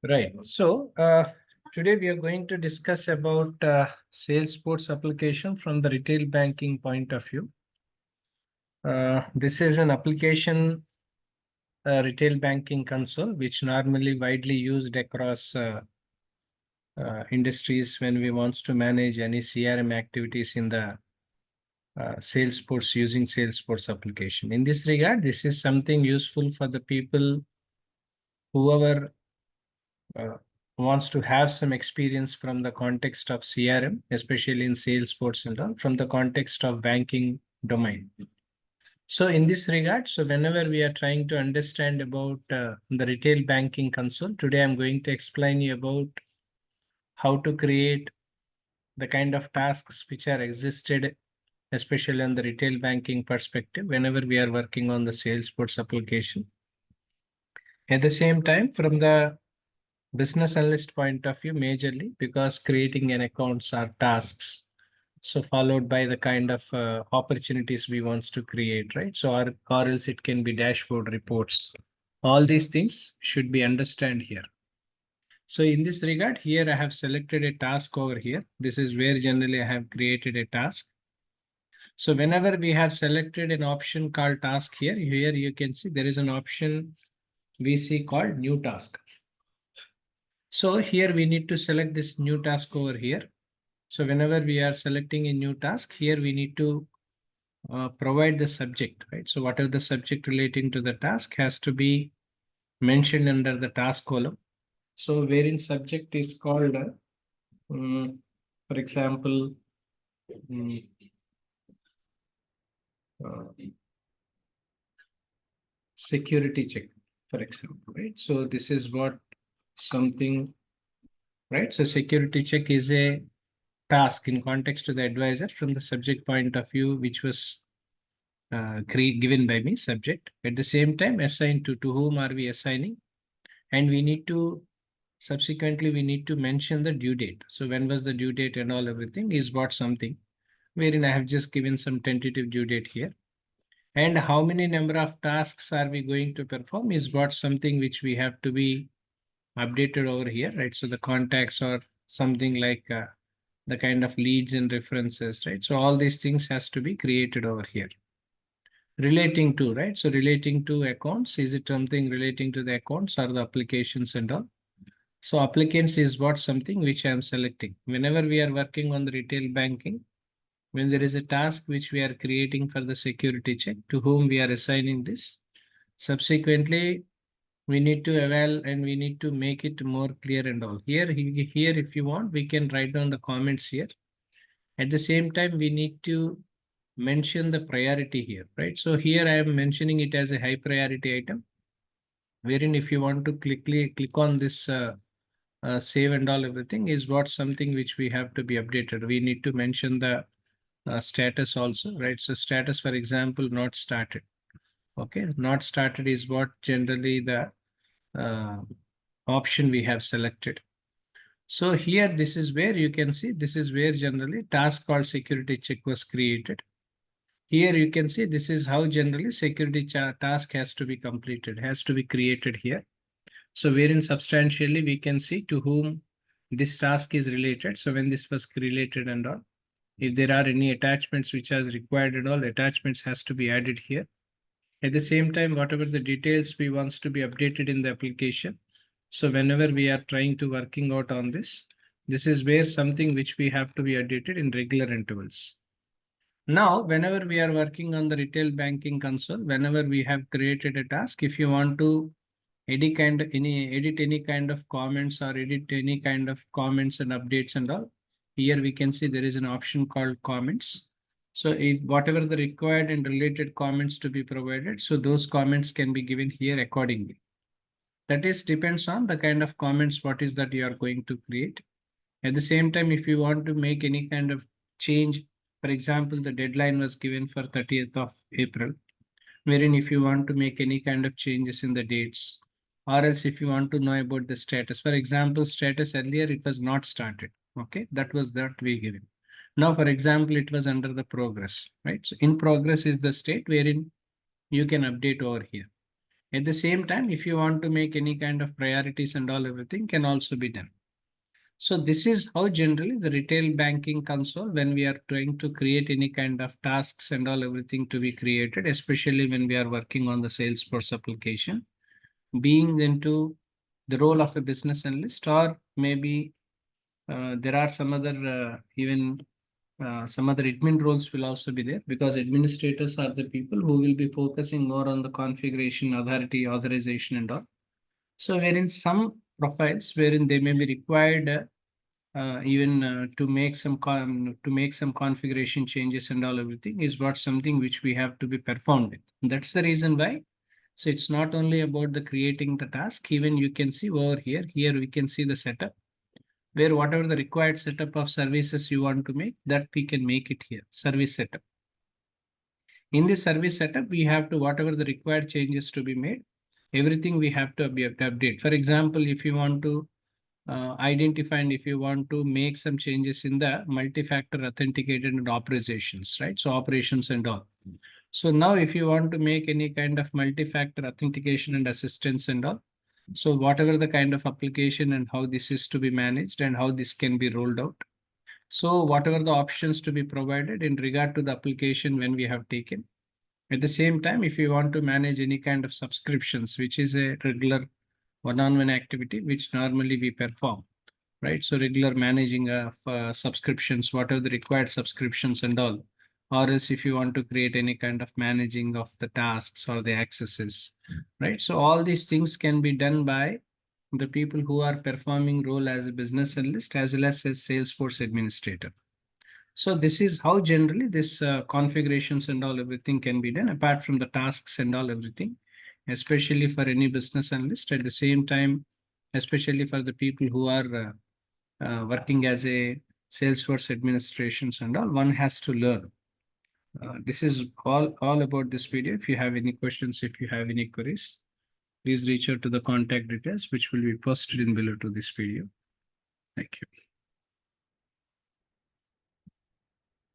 Right. So today we are going to discuss about salesforce application from the retail banking point of view. This is an application retail banking console, which normally widely used across industries when we wants to manage any CRM activities in the Salesforce using Salesforce application. In this regard, this is something useful for the people whoever uh, wants to have some experience from the context of CRM, especially in Salesforce and all, from the context of banking domain. So in this regard, so whenever we are trying to understand about the retail banking console, today I'm going to explain you about how to create the kind of tasks which are existed, especially on the retail banking perspective, whenever we are working on the Salesforce application. At the same time, from the business analyst point of view, majorly because creating an accounts are tasks. So followed by the kind of opportunities we wants to create, right? So or else it can be dashboard reports. All these things should be understand here. So in this regard, here I have selected a task over here. This is where generally I have created a task. So whenever we have selected an option called task here you can see there is an option we see called new task. So here we need to select this new task over here. So whenever we are selecting a new task, here we need to provide the subject, right? So whatever the subject relating to the task has to be mentioned under the task column. So wherein subject is called, for example, um, uh, security check, for example, right? So this is what something, right? So security check is a task in context to the advisor from the subject point of view, which was given by me subject. At the same time, assigned to whom are we assigning, and we need to subsequently we need to mention the due date. So when was the due date and all everything is what something wherein I have just given some tentative due date here. And how many number of tasks are we going to perform is what something which we have to be updated over here, right? So the contacts or something like the kind of leads and references, right? So all these things has to be created over here. Relating to, right? So relating to accounts, is it something relating to the accounts or the applications and all? So applicants is what something which I am selecting. Whenever we are working on the retail banking, when there is a task which we are creating for the security check, to whom we are assigning this, subsequently we need to eval and we need to make it more clear and all. Here, if you want, we can write down the comments here. At the same time, we need to mention the priority here, right? So here I am mentioning it as a high priority item, wherein if you want to click on this save and all everything is what something which we have to be updated. We need to mention the status also, right? So status, for example, not started. Okay, not started is what generally the uh, option we have selected. So here, this is where you can see, this is where generally task called security check was created. Here you can see this is how generally security task has to be completed, has to be created here. So wherein substantially we can see to whom this task is related. So when this was related and all, if there are any attachments which are required and all, attachments has to be added here. At the same time, whatever the details we wants to be updated in the application. So whenever we are trying to working out on this, this is where something which we have to be updated in regular intervals. Now, whenever we are working on the retail banking console, whenever we have created a task, if you want to edit any kind of comments or edit any kind of comments and updates and all, here we can see there is an option called comments. So whatever the required and related comments to be provided, so those comments can be given here accordingly. That is depends on the kind of comments what is that you are going to create. At the same time, if you want to make any kind of change, for example, the deadline was given for 30th of April, wherein if you want to make any kind of changes in the dates, or else if you want to know about the status, for example, status earlier, it was not started. Okay, that was that we given. Now, for example, it was under the progress, right? So in progress is the state wherein you can update over here. At the same time, if you want to make any kind of priorities and all, everything can also be done. So this is how generally the retail banking console, when we are trying to create any kind of tasks and all, everything to be created, especially when we are working on the Salesforce application, being into the role of a business analyst, or maybe there are some other even some other admin roles will also be there, because administrators are the people who will be focusing more on the configuration, authority, authorization and all. So wherein some profiles wherein they may be required even to make some configuration changes and all, everything is what something which we have to be performed with. And that's the reason why. So it's not only about the creating the task. Even you can see over here we can see the setup, where whatever the required setup of services you want to make, that we can make it here, service setup. In this service setup, we have to, whatever the required changes to be made, everything we have to update. For example, if you want to identify and if you want to make some changes in the multi-factor authenticated and operations, right? So operations and all. So now if you want to make any kind of multi-factor authentication and assistance and all, so whatever the kind of application and how this is to be managed and how this can be rolled out. So whatever the options to be provided in regard to the application when we have taken. At the same time, if you want to manage any kind of subscriptions, which is a regular one-on-one activity, which normally we perform, right? So regular managing of subscriptions, what are the required subscriptions and all, or else if you want to create any kind of managing of the tasks or the accesses, right? So all these things can be done by the people who are performing role as a business analyst as well as a Salesforce administrator. So this is how generally this configurations and all, everything can be done apart from the tasks and all, everything, especially for any business analyst. At the same time, especially for the people who are working as a Salesforce administrations and all, one has to learn. This is all about this video. If you have any questions, if you have any queries, please reach out to the contact details, which will be posted in below to this video. Thank you.